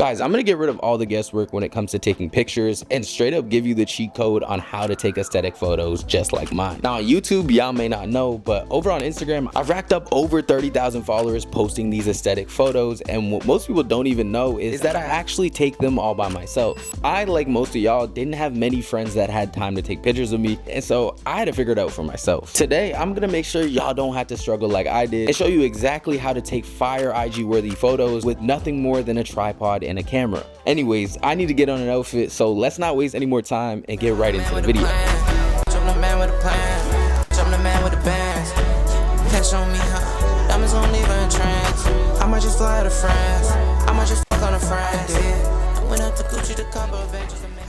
Guys, I'm gonna get rid of all the guesswork when it comes to taking pictures and straight up give you the cheat code on how to take aesthetic photos just like mine. Now on YouTube, y'all may not know, but over on Instagram, I've racked up over 30,000 followers posting these aesthetic photos, and what most people don't even know is that I actually take them all by myself. I, like most of y'all, didn't have many friends that had time to take pictures of me, and so I had to figure it out for myself. Today, I'm gonna make sure y'all don't have to struggle like I did and show you exactly how to take fire IG-worthy photos with nothing more than a tripod and a camera. Anyways, I need to get on an outfit, so let's not waste any more time and get right into the video.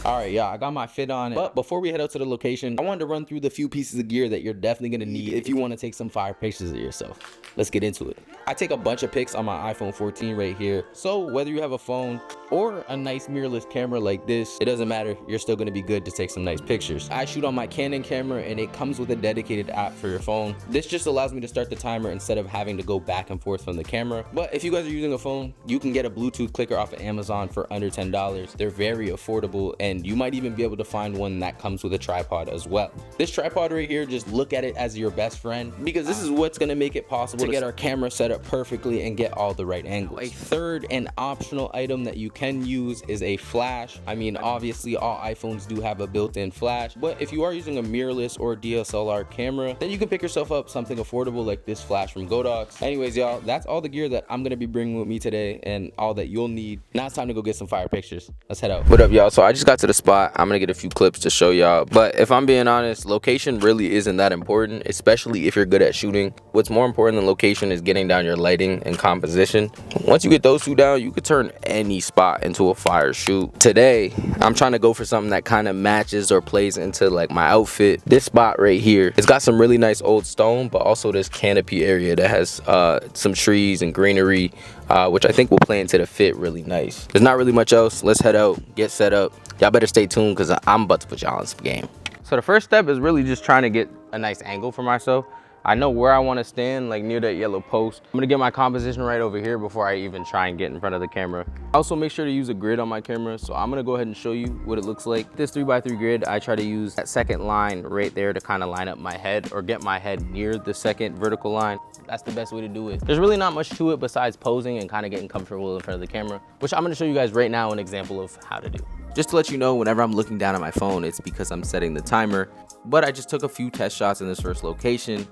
Alright y'all, I got my fit on, but before we head out to the location, I wanted to run through the few pieces of gear that you're definitely going to need if you want to take some fire pictures of yourself. Let's get into it. I take a bunch of pics on my iPhone 14 right here, so whether you have a phone or a nice mirrorless camera like this, it doesn't matter, you're still going to be good to take some nice pictures. I shoot on my Canon camera and it comes with a dedicated app for your phone. This just allows me to start the timer instead of having to go back and forth from the camera. But if you guys are using a phone, you can get a Bluetooth clicker off of Amazon for under $10. They're very affordable, and you might even be able to find one that comes with a tripod as well. This tripod right here, just look at it as your best friend, because this is what's going to make it possible to get our camera set up perfectly and get all the right angles. A third and optional item that you can use is a flash. I mean, obviously all iPhones do have a built-in flash, but if you are using a mirrorless or DSLR camera, then you can pick yourself up something affordable like this flash from Godox. Anyways, y'all, that's all the gear that I'm going to be bringing with me today and all that you'll need. Now it's time to go get some fire pictures. Let's head out. What up, y'all? So I just got to the spot. I'm gonna get a few clips to show y'all, but if I'm being honest, location really isn't that important, especially if you're good at shooting. What's more important than location is getting down your lighting and composition. Once you get those two down, you could turn any spot into a fire shoot. Today I'm trying to go for something that kind of matches or plays into like my outfit. This spot right here, it's got some really nice old stone, but also this canopy area that has some trees and greenery, which I think will play into the fit really nice. There's not really much else. Let's head out, get set up. Y'all better stay tuned because I'm about to put y'all in some game. So the first step is really just trying to get a nice angle for myself. I know where I want to stand, like near that yellow post. I'm gonna get my composition right over here before I even try and get in front of the camera. Also make sure to use a grid on my camera, so I'm gonna go ahead and show you what it looks like. This 3x3 grid, I try to use that second line right there to kind of line up my head or get my head near the second vertical line. That's the best way to do it. There's really not much to it besides posing and kind of getting comfortable in front of the camera, which I'm gonna show you guys right now an example of how to do. Just to let you know, whenever I'm looking down at my phone, it's because I'm setting the timer, but I just took a few test shots in this first location.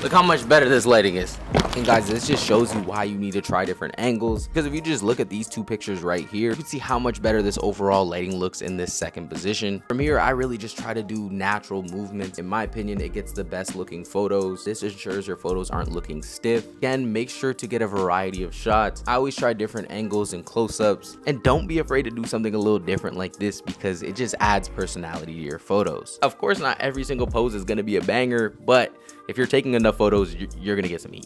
Look how much better this lighting is. And guys, this just shows you why you need to try different angles, because if you just look at these two pictures right here, you can see how much better this overall lighting looks in this second position. From here, I really just try to do natural movements. In my opinion, it gets the best looking photos. This ensures your photos aren't looking stiff. Again, make sure to get a variety of shots. I always try different angles and close-ups, and don't be afraid to do something a little different like this, because it just adds personality to your photos. Of course, not every single pose is going to be a banger, but if you're taking enough photos, you're gonna get some heat.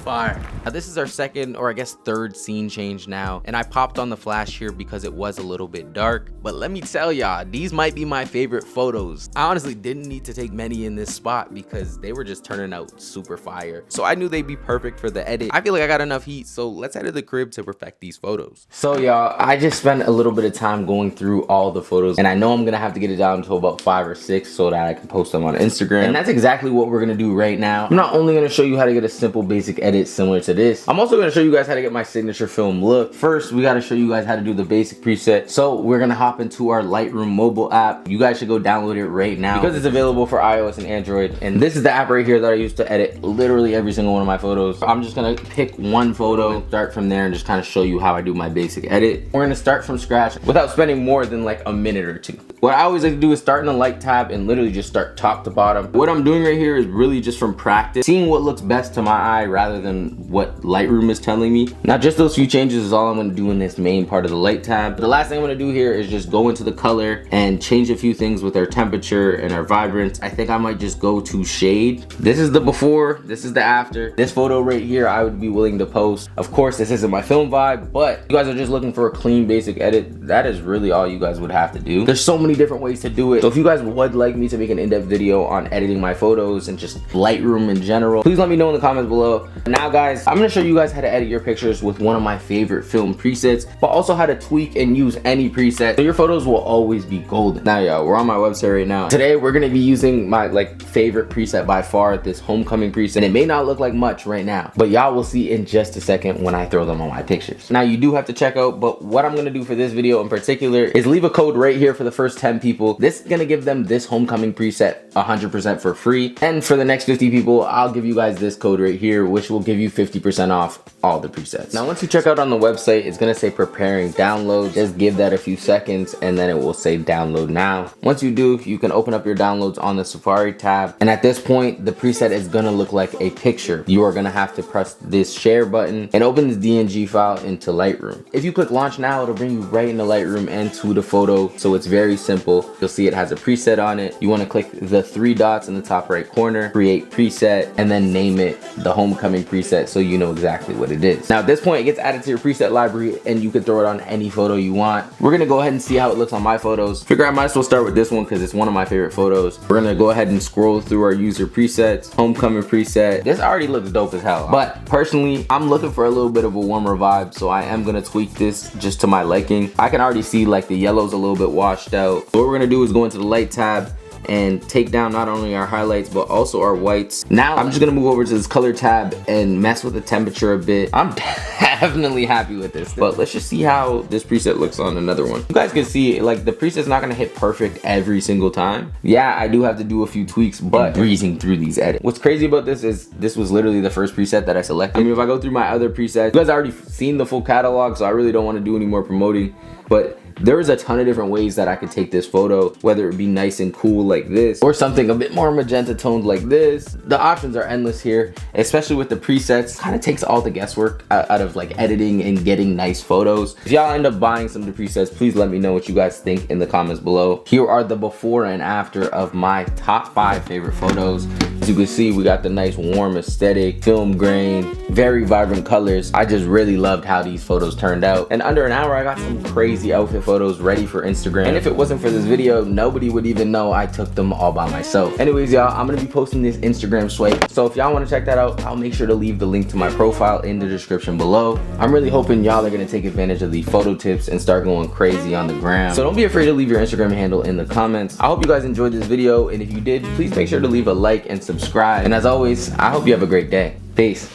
Fire. Now this is our second, or I guess third scene change now, and I popped on the flash here because it was a little bit dark, but let me tell y'all, these might be my favorite photos. I honestly didn't need to take many in this spot because they were just turning out super fire, so I knew they'd be perfect for the edit. I feel like I got enough heat, so let's head to the crib to perfect these photos. So y'all, I just spent a little bit of time going through all the photos, and I know I'm gonna have to get it down to about 5 or 6 so that I can post them on Instagram, and that's exactly what we're gonna do right now. I'm not only gonna show you how to get a simple basic edit similar to this, I'm also going to show you guys how to get my signature film look. First, we got to show you guys how to do the basic preset. So we're going to hop into our Lightroom mobile app. You guys should go download it right now because it's available for iOS and Android. And this is the app right here that I use to edit literally every single one of my photos. I'm just going to pick one photo, start from there, and just kind of show you how I do my basic edit. We're going to start from scratch without spending more than like a minute or two. What I always like to do is start in the light tab and literally just start top to bottom. What I'm doing right here is really just from practice, seeing what looks best to my eye rather than what Lightroom is telling me. Now just those few changes is all I'm going to do in this main part of the light tab. The last thing I'm going to do here is just go into the color and change a few things with our temperature and our vibrance. I think I might just go to shade. This is the before, this is the after. This photo right here I would be willing to post. Of course this isn't my film vibe, but you guys are just looking for a clean basic edit. That is really all you guys would have to do. There's so many different ways to do it. So if you guys would like me to make an in-depth video on editing my photos and just Lightroom in general, please let me know in the comments below. And Now guys, I'm gonna show you guys how to edit your pictures with one of my favorite film presets, but also how to tweak and use any preset so your photos will always be golden. Now y'all, we're on my website right now. Today we're gonna be using my favorite preset by far, this homecoming preset. And it may not look like much right now, but y'all will see in just a second when I throw them on my pictures. Now you do have to check out, but what I'm gonna do for this video in particular is leave a code right here for the first 10 people. This is gonna give them this homecoming preset 100% for free. And for the next 50 people, I'll give you guys this code right here, which will give you 50% off all the presets. Now once you check out on the website, it's gonna say preparing download. Just give that a few seconds and then it will say download now. Once you do, you can open up your downloads on the Safari tab. And at this point, the preset is gonna look like a picture. You are gonna have to press this share button and open this DNG file into Lightroom. If you click launch now, it'll bring you right into Lightroom and to the photo. So it's very simple. You'll see it has a preset on it. You wanna click the 3 dots in the top right corner, create preset, and then name it the homecoming preset so you know exactly what it is. Now at this point, it gets added to your preset library and you can throw it on any photo you want. We're gonna go ahead and see how it looks on my photos. Figure I might as well start with this one because it's one of my favorite photos. We're gonna go ahead and scroll through our user presets, homecoming preset. This already looks dope as hell, but personally, I'm looking for a little bit of a warmer vibe, so I am gonna tweak this just to my liking. I can already see the yellow's a little bit washed out. So what we're gonna do is go into the light tab and take down not only our highlights but also our whites. Now I'm just gonna move over to this color tab and mess with the temperature a bit. I'm definitely happy with this, but let's just see how this preset looks on another one. You guys can see the preset's not gonna hit perfect every single time. Yeah, I do have to do a few tweaks, but breezing through these edits. What's crazy about this is this was literally the first preset that I selected. I mean, if I go through my other presets, you guys already seen the full catalog, so I really don't want to do any more promoting, but there is a ton of different ways that I could take this photo, whether it be nice and cool like this or something a bit more magenta toned like this. The options are endless here, especially with the presets. Kind of takes all the guesswork out of editing and getting nice photos. If y'all end up buying some of the presets, please let me know what you guys think in the comments below. Here are the before and after of my top 5 favorite photos. As you can see, we got the nice warm aesthetic, film grain, very vibrant colors. I just really loved how these photos turned out. And under an hour, I got some crazy outfit photos ready for Instagram. And if it wasn't for this video, nobody would even know I took them all by myself. Anyways, y'all, I'm gonna be posting this Instagram swipe. So if y'all wanna check that out, I'll make sure to leave the link to my profile in the description below. I'm really hoping y'all are gonna take advantage of the photo tips and start going crazy on the gram. So don't be afraid to leave your Instagram handle in the comments. I hope you guys enjoyed this video, and if you did, please make sure to leave a like and subscribe. And as always, I hope you have a great day. Peace.